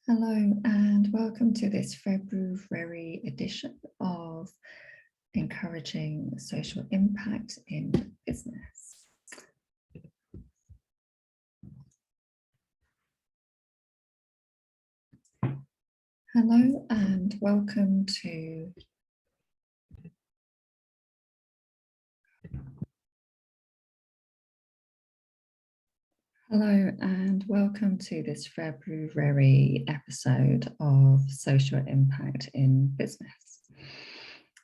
Hello and welcome to this February edition of Encouraging Social Impact in Business. Hello and welcome to this February episode of Social Impact in Business.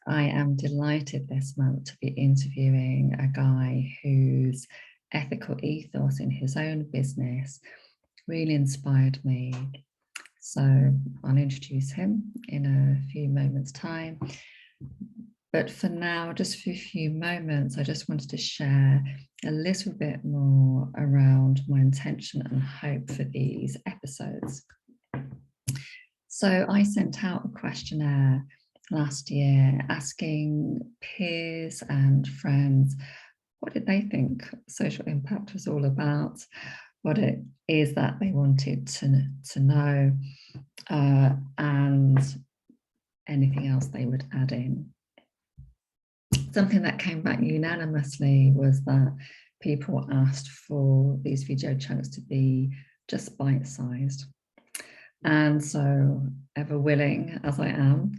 I am delighted this month to be interviewing a guy whose ethical ethos in his own business really inspired me. So I'll introduce him in a few moments' time. But for now, just for a few moments, I just wanted to share a little bit more around my intention and hope for these episodes. So I sent out a questionnaire last year asking peers and friends what did they think social impact was all about, what it is that they wanted to know, and anything else they would add in. Something that came back unanimously was that people asked for these video chunks to be just bite-sized. And so, ever willing as I am,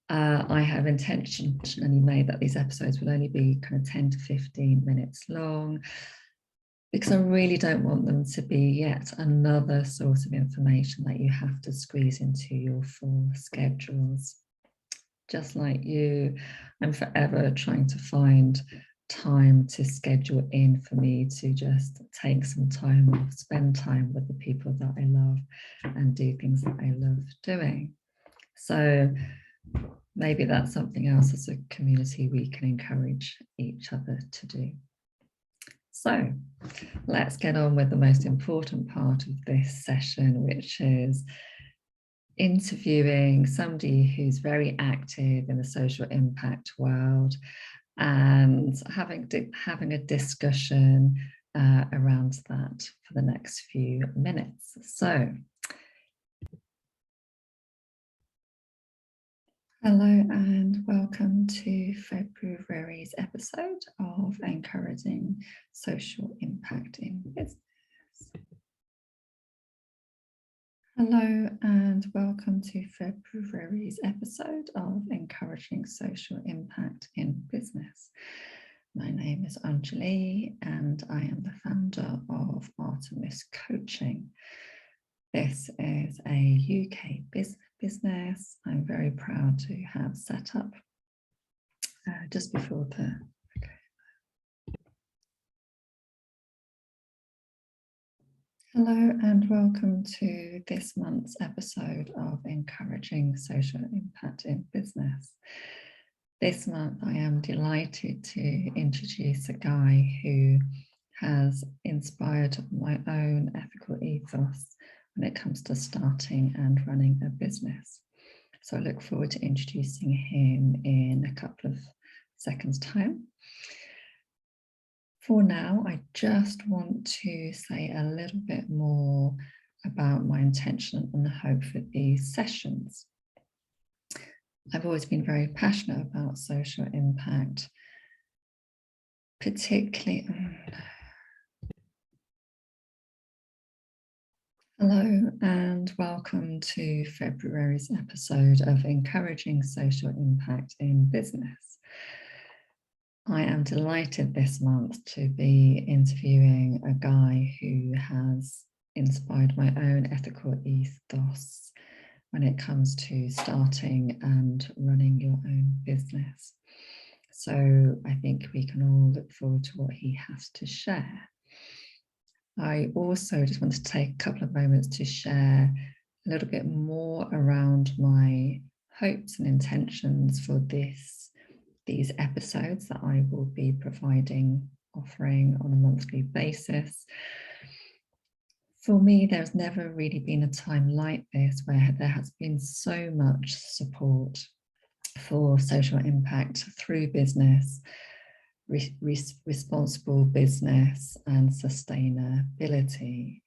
I have intentionally made that these episodes will only be kind of 10 to 15 minutes long, because I really don't want them to be yet another source of information that you have to squeeze into your full schedules. Just like you, I'm forever trying to find time to schedule in for me to just take some time off, spend time with the people that I love and do things that I love doing. So maybe that's something else as a community we can encourage each other to do. So let's get on with the most important part of this session, which is interviewing somebody who's very active in the social impact world and having a discussion around that for the next few minutes. So, hello and welcome to February's episode of Encouraging Social Impact in Business. Hello and welcome to February's episode of Encouraging Social Impact in Business. My name is Anjali and I am the founder of Artemis Coaching. This is a UK business I'm very proud to have set up just before the Hello and welcome to this month's episode of Encouraging Social Impact in Business. This month I am delighted to introduce a guy who has inspired my own ethical ethos when it comes to starting and running a business. So I look forward to introducing him in a couple of seconds' time. For now, I just want to say a little bit more about my intention and hope for these sessions. I've always been very passionate about social impact, particularly... Hello and welcome to February's episode of Encouraging Social Impact in Business. I am delighted this month to be interviewing a guy who has inspired my own ethical ethos when it comes to starting and running your own business. So I think we can all look forward to what he has to share. I also just want to take a couple of moments to share a little bit more around my hopes and intentions for these episodes that I will be offering on a monthly basis. For me, there's never really been a time like this where there has been so much support for social impact through business, responsible business and sustainability.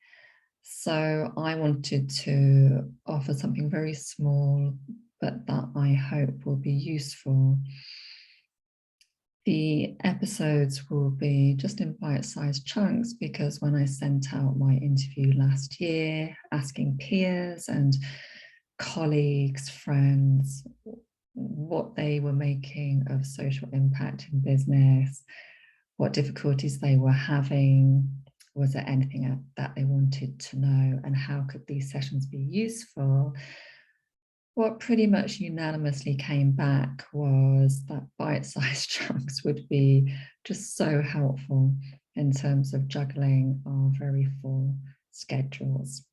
So I wanted to offer something very small, but that I hope will be useful. The episodes will be just in bite-sized chunks because when I sent out my interview last year, asking peers and colleagues, friends, what they were making of social impact in business, what difficulties they were having, was there anything that they wanted to know, and how could these sessions be useful? What pretty much unanimously came back was that bite-sized chunks would be just so helpful in terms of juggling our very full schedules.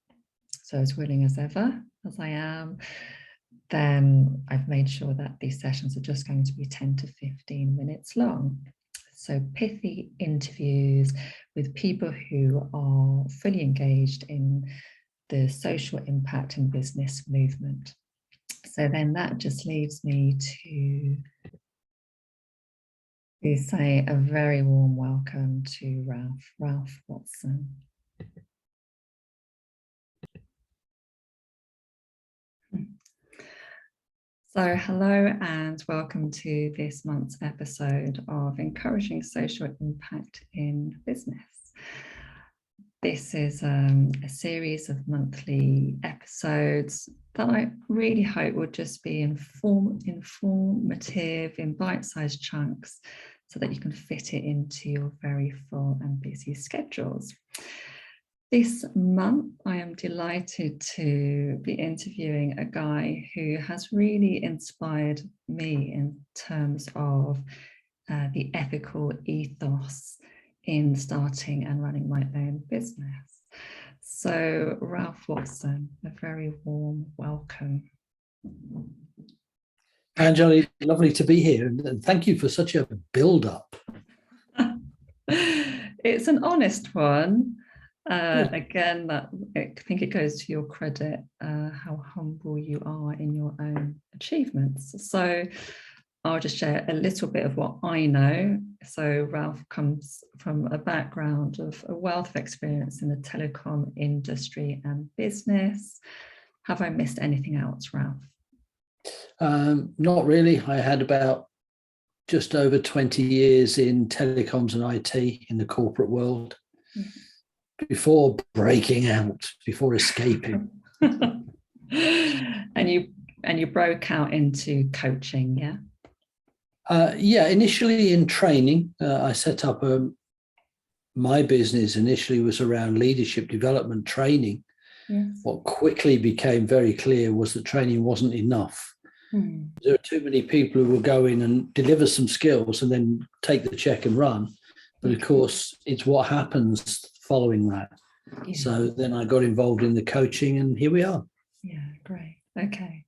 So as willing as ever, as I am, then I've made sure that these sessions are just going to be 10 to 15 minutes long. So pithy interviews with people who are fully engaged in the social impact and business movement. So then that just leaves me to say a very warm welcome to Ralph Watson. So hello and welcome to this month's episode of Encouraging Social Impact in Business. This is a series of monthly episodes that I really hope would just be informative in bite-sized chunks so that you can fit it into your very full and busy schedules. This month, I am delighted to be interviewing a guy who has really inspired me in terms of the ethical ethos in starting and running my own business. So Ralph Watson, a very warm welcome. Anjali, lovely to be here, and thank you for such a build-up. It's an honest one. Again, I think it goes to your credit, how humble you are in your own achievements. So I'll just share a little bit of what I know. So Ralph comes from a background of a wealth of experience in the telecom industry and business. Have I missed anything else, Ralph? Not really. I had about just over 20 years in telecoms and IT in the corporate world. Yeah. Before breaking out, before escaping. And you broke out into coaching, yeah? Yeah, initially in training. I set up my business initially was around leadership development training. Yes. What quickly became very clear was that training wasn't enough. There are too many people who will go in and deliver some skills and then take the check and run. But of course, it's what happens following that. Yeah. So then I got involved in the coaching and here we are. Yeah, great. Okay.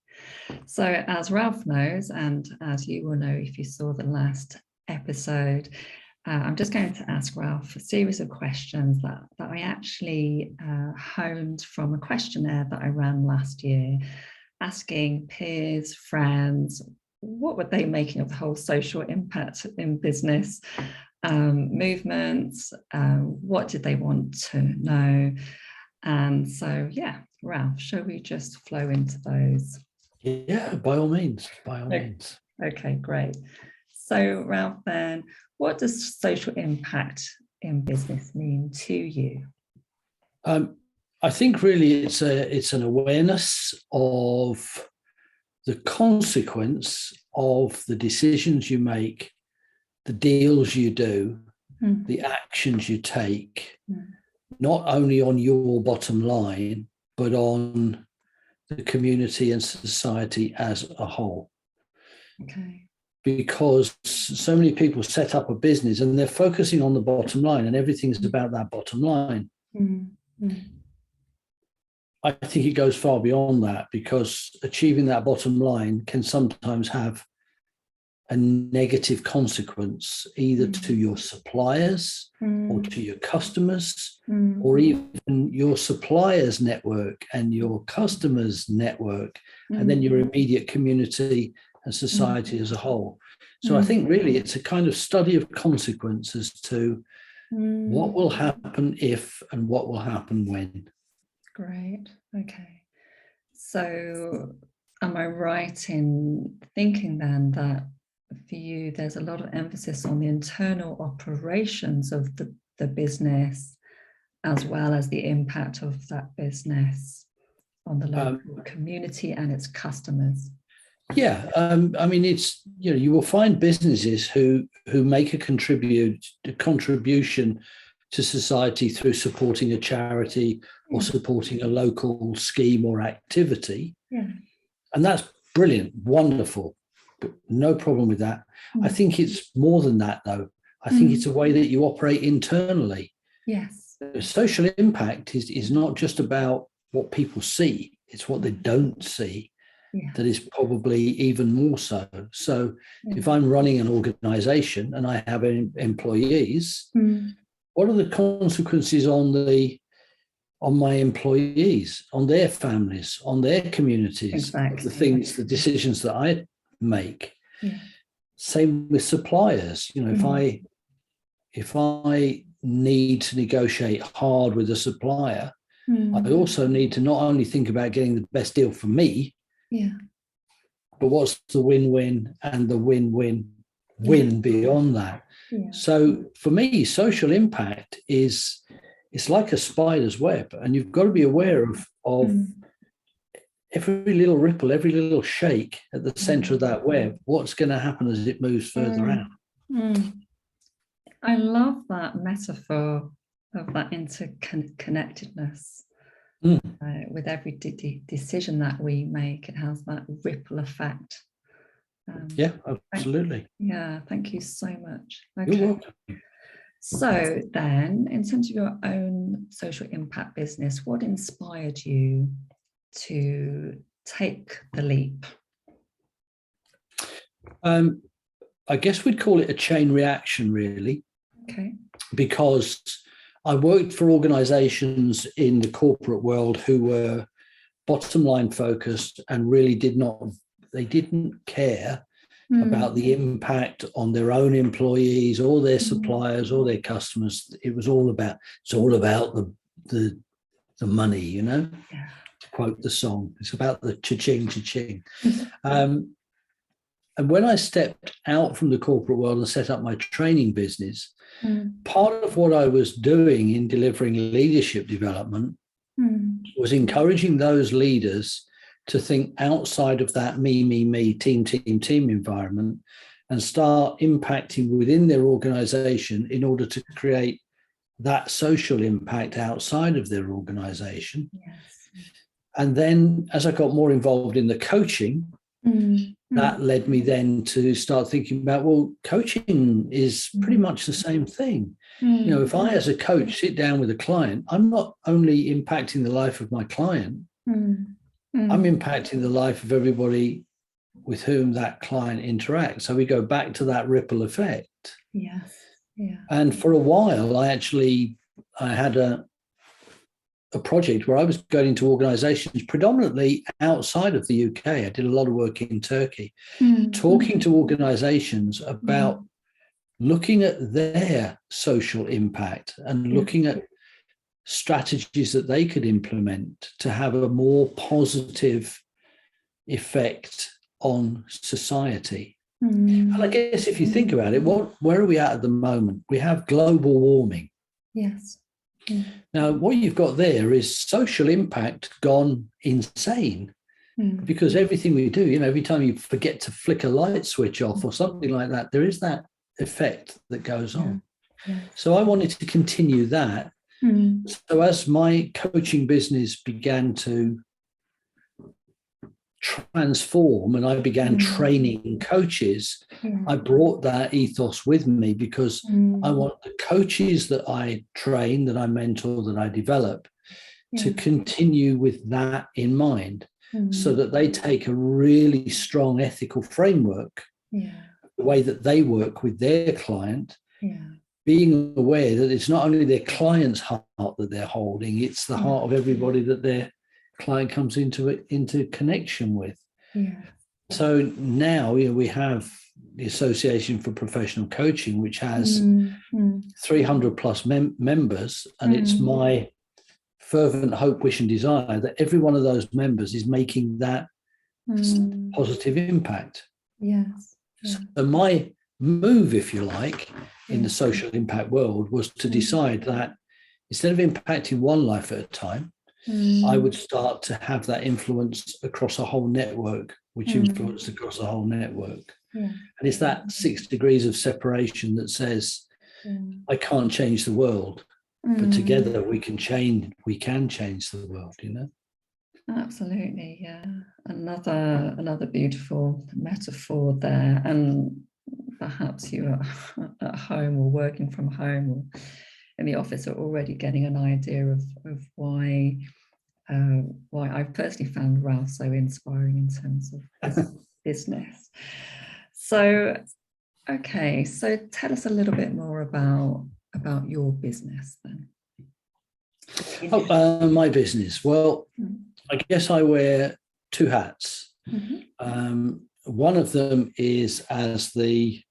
So as Ralph knows, and as you will know if you saw the last episode, I'm just going to ask Ralph a series of questions that I actually honed from a questionnaire that I ran last year, asking peers, friends, what were they making of the whole social impact in business movements, what did they want to know? And so, yeah, Ralph, shall we just flow into those? Yeah, by all means, by all means. Okay, great. So, Ralph, then, what does social impact in business mean to you? I think really it's an awareness of the consequence of the decisions you make, the deals you do, the actions you take, not only on your bottom line, but on the community and society as a whole. Okay. Because so many people set up a business and they're focusing on the bottom line and everything's about that bottom line. I think it goes far beyond that, because achieving that bottom line can sometimes have a negative consequence either to your suppliers or to your customers or even your suppliers network and your customers network and then your immediate community and society as a whole. So I think really it's a kind of study of consequences to what will happen if and what will happen when. Great. Okay. So am I right in thinking then that for you, there's a lot of emphasis on the internal operations of the business, as well as the impact of that business on the local community and its customers? Yeah, I mean, it's, you will find businesses who make a contribution to society through supporting a charity or supporting a local scheme or activity. Yeah. And that's brilliant, wonderful, no problem with that. I think it's more than that, though. I think it's a way that you operate internally. Yes. Social impact is not just about what people see, it's what they don't see. Yeah. That is probably even more so. So if I'm running an organization and I have employees, what are the consequences on my employees, on their families, on their communities, of the things, the decisions that I make? Yeah. Same with suppliers. If I need to negotiate hard with a supplier, I also need to not only think about getting the best deal for me, but what's the win-win and the win-win beyond that? Yeah. So for me, social impact it's like a spider's web, and you've got to be aware of every little ripple, every little shake at the center of that web. What's going to happen as it moves further out? I love that metaphor of that interconnectedness. With every decision that we make, it has that ripple effect. Yeah, absolutely. Thank you so much. Okay. You're welcome. So then, in terms of your own social impact business, what inspired you to take the leap? I guess we'd call it a chain reaction, really. Okay. Because I worked for organizations in the corporate world who were bottom line focused and really didn't care about the impact on their own employees or their suppliers or their customers. It's all about the money, to quote the song. It's about the cha-ching, cha-ching. And when I stepped out from the corporate world and set up my training business, part of what I was doing in delivering leadership development was encouraging those leaders to think outside of that me, team environment and start impacting within their organization in order to create that social impact outside of their organization. Yes. And then as I got more involved in the coaching, that led me then to start thinking about, well, coaching is pretty much the same thing. If I, as a coach, sit down with a client, I'm not only impacting the life of my client, I'm impacting the life of everybody with whom that client interacts. So we go back to that ripple effect. Yes. Yeah. And for a while, I had a project where I was going into organizations predominantly outside of the UK. I did a lot of work in Turkey, talking to organizations about looking at their social impact and looking at strategies that they could implement to have a more positive effect on society. And I guess if you think about it, where are we at the moment? We have global warming. Yes. Now, what you've got there is social impact gone insane, because everything we do, every time you forget to flick a light switch off or something like that, there is that effect that goes on. Yeah. So I wanted to continue that. So as my coaching business began to transform and I began training coaches, I brought that ethos with me because I want the coaches that I train, that I mentor, that I develop to continue with that in mind, so that they take a really strong ethical framework, the way that they work with their client, being aware that it's not only their client's heart that they're holding, it's the heart of everybody that their client comes into connection with. So now we have the Association for Professional Coaching, which has 300 plus members, and it's my fervent hope, wish, and desire that every one of those members is making that positive impact. Yes. So my move, if you like, in the social impact world was to decide that instead of impacting one life at a time, I would start to have that influence across a whole network, which influenced across the whole network. And it's that 6 degrees of separation that says, I can't change the world, but together we can change the world, you know? Absolutely, yeah. Another beautiful metaphor there. And perhaps you are at home or working from home or in the office are already getting an idea of why I've personally found Ralph so inspiring in terms of this business. So, okay, so tell us a little bit more about your business then. My business. Well, I guess I wear 2 hats. One of them is as the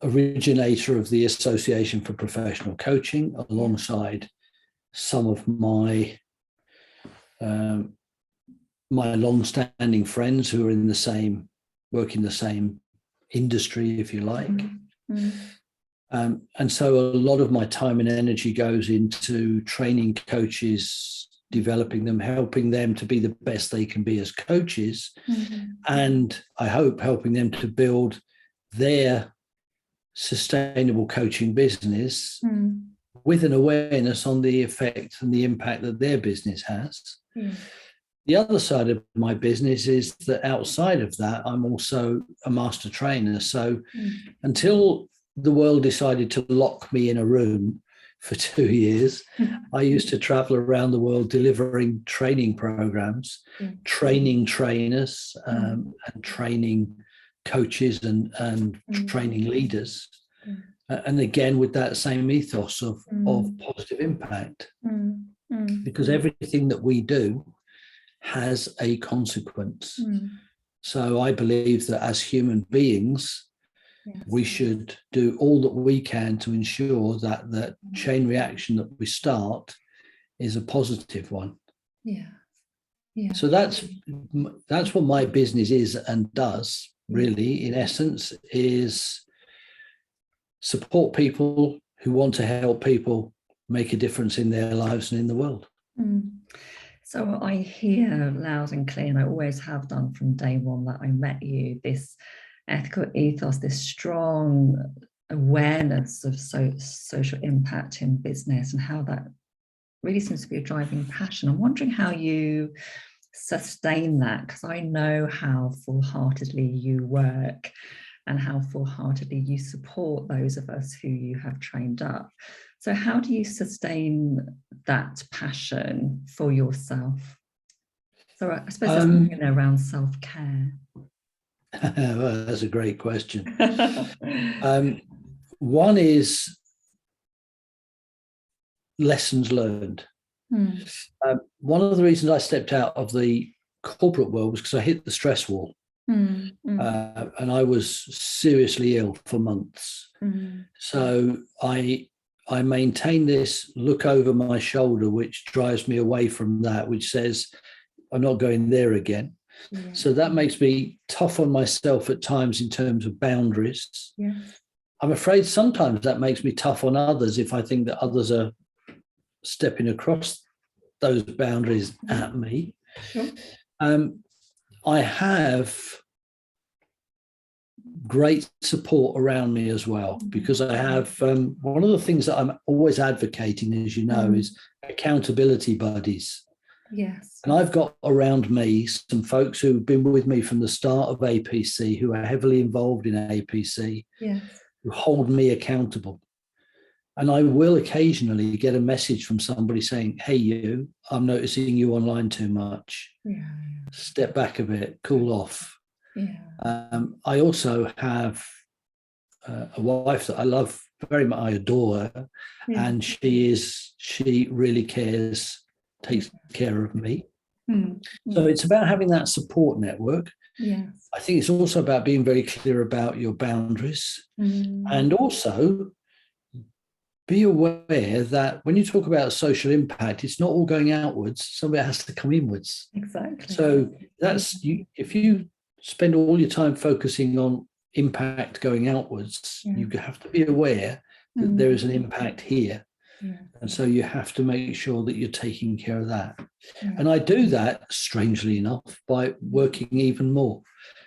originator of the Association for Professional Coaching, alongside some of my long-standing friends who are work in the same industry, if you like. And so a lot of my time and energy goes into training coaches, developing them, helping them to be the best they can be as coaches, and I hope helping them to build their sustainable coaching business with an awareness on the effect and the impact that their business has. The other side of my business is that outside of that, I'm also a master trainer. So until the world decided to lock me in a room for 2 years, I used to travel around the world delivering training programs, training trainers, and training coaches and training leaders. And again, with that same ethos of positive impact, because everything that we do has a consequence. So I believe that as human beings, we should do all that we can to ensure that the chain reaction that we start is a positive one. So that's what my business is and does, really, in essence, is support people who want to help people make a difference in their lives and in the world. So I hear loud and clear, and I always have done from day one that I met you, this ethical ethos, this strong awareness of social impact in business and how that really seems to be a driving passion. I'm wondering how you sustain that, because I know how full-heartedly you work and how full-heartedly you support those of us who you have trained up. So how do you sustain that passion for yourself? So I suppose there's something around self-care. Well, that's a great question. One is lessons learned. One of the reasons I stepped out of the corporate world was because I hit the stress wall. And I was seriously ill for months. So I maintain this look over my shoulder, which drives me away from that, which says, I'm not going there again. So that makes me tough on myself at times in terms of boundaries. I'm afraid sometimes that makes me tough on others if I think that others are stepping across those boundaries at me. I have great support around me as well, because I have one of the things that I'm always advocating, as you know, is accountability buddies. And I've got around me some folks who've been with me from the start of APC, who are heavily involved in APC, who hold me accountable. And I will occasionally get a message from somebody saying, hey, I'm noticing you online too much. Step back a bit, cool off. I also have a wife that I love very much. I adore her, and she really cares, takes care of me. So it's about having that support network. I think it's also about being very clear about your boundaries, and also be aware that when you talk about social impact, it's not all going outwards. Somebody has to come inwards. Exactly. So that's you. If you spend all your time focusing on impact going outwards, you have to be aware that there is an impact here. And so you have to make sure that you're taking care of that. And I do that, strangely enough, by working even more,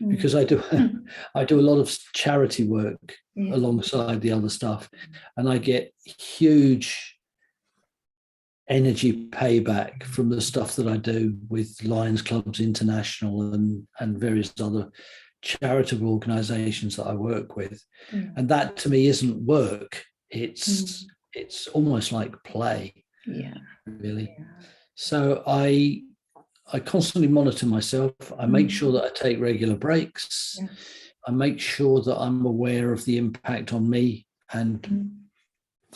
because I do a lot of charity work alongside the other stuff, and I get huge energy payback from the stuff that I do with Lions Clubs International and various other charitable organizations that I work with. And that to me isn't work. It's almost like play, really. So I constantly monitor myself. I make sure that I take regular breaks. I make sure that I'm aware of the impact on me and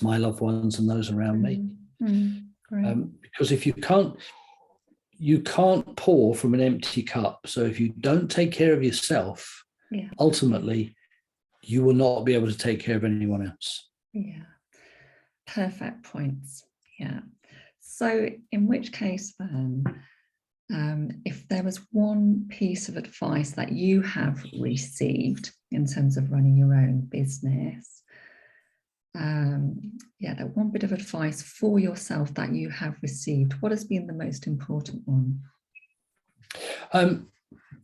my loved ones and those around me. Because if you can't pour from an empty cup. So if you don't take care of yourself, ultimately, you will not be able to take care of anyone else. Perfect points. So in which case then, if there was one piece of advice that you have received in terms of running your own business, that one bit of advice for yourself that you have received, what has been the most important one?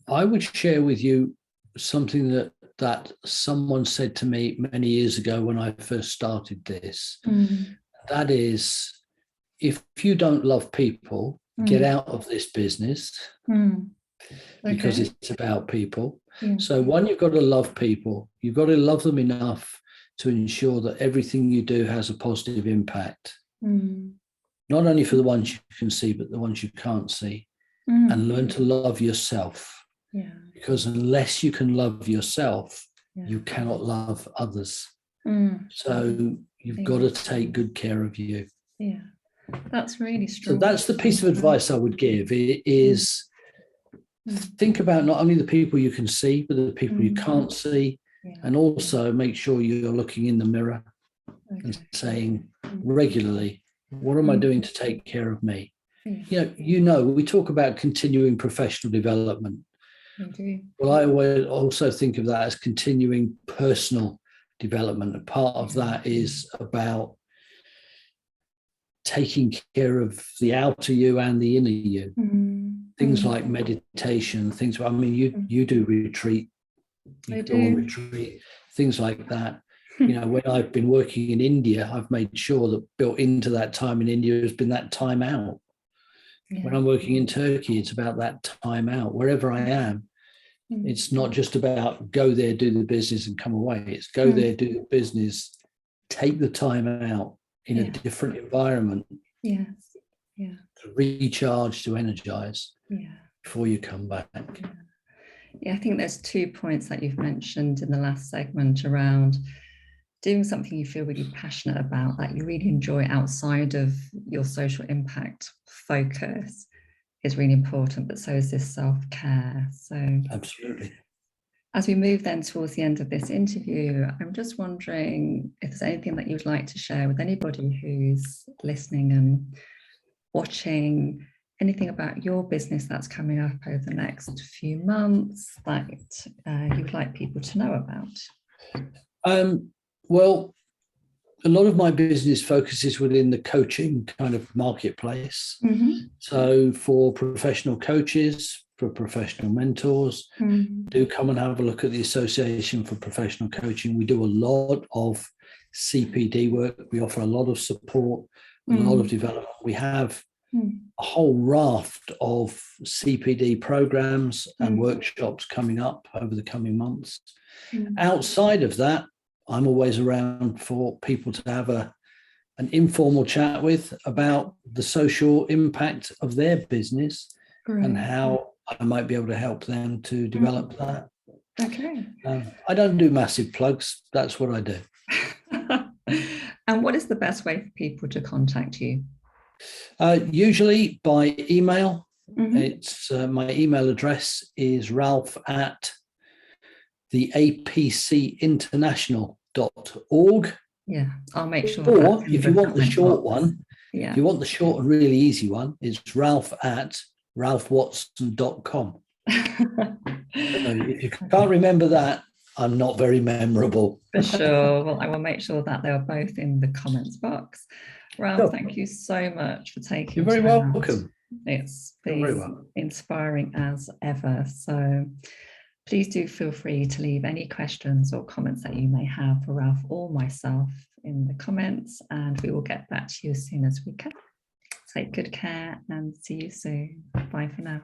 I would share with you something that someone said to me many years ago when I first started this. That is, if you don't love people, get out of this business, because it's about people. So one, you've got to love people. You've got to love them enough to ensure that everything you do has a positive impact, not only for the ones you can see, but the ones you can't see. And learn to love yourself. Because unless you can love yourself, you cannot love others. So you've got to take good care of you. That's really strong. So that's the piece of advice I would give. It is think about not only the people you can see, but the people you can't see. And also make sure you're looking in the mirror and saying regularly, what am I doing to take care of me? We talk about continuing professional development. Well, I would also think of that as continuing personal development. And part of that is about taking care of the outer you and the inner you. Things like meditation, you do retreat, you go on retreat, things like that. When I've been working in India, I've made sure that built into that time in India has been that time out. When I'm working in Turkey, it's about that time out. Wherever I am, it's not just about go there, do the business and come away. It's go there, do the business, take the time out in a different environment to recharge, to energize before you come back. I think there's 2 points that you've mentioned in the last segment around doing something you feel really passionate about, that you really enjoy outside of your social impact focus is really important, but so is this self-care. So absolutely. As we move then towards the end of this interview, I'm just wondering if there's anything that you'd like to share with anybody who's listening and watching, anything about your business that's coming up over the next few months that you'd like people to know about? Well, a lot of my business focuses within the coaching kind of marketplace. So for professional coaches, for professional mentors, do come and have a look at the Association for Professional Coaching. We do a lot of CPD work. We offer a lot of support, a lot of development. We have a whole raft of CPD programs and workshops coming up over the coming months. Outside of that, I'm always around for people to have an informal chat with about the social impact of their business and how I might be able to help them to develop that. Okay. I don't do massive plugs. That's what I do. And what is the best way for people to contact you? Usually by email. It's my email address is ralph@theapcinternational.org. Yeah, I'll make sure. Or if you want the short one, yeah. if you want the short and really easy one, it's ralph@ralphwatson.com. If you can't remember that, I'm not very memorable. For sure. Well, I will make sure that they are both in the comments box. Ralph, thank you so much for taking You're very welcome. It's been inspiring as ever. So please do feel free to leave any questions or comments that you may have for Ralph or myself in the comments, and we will get back to you as soon as we can. Take good care and see you soon. Bye for now.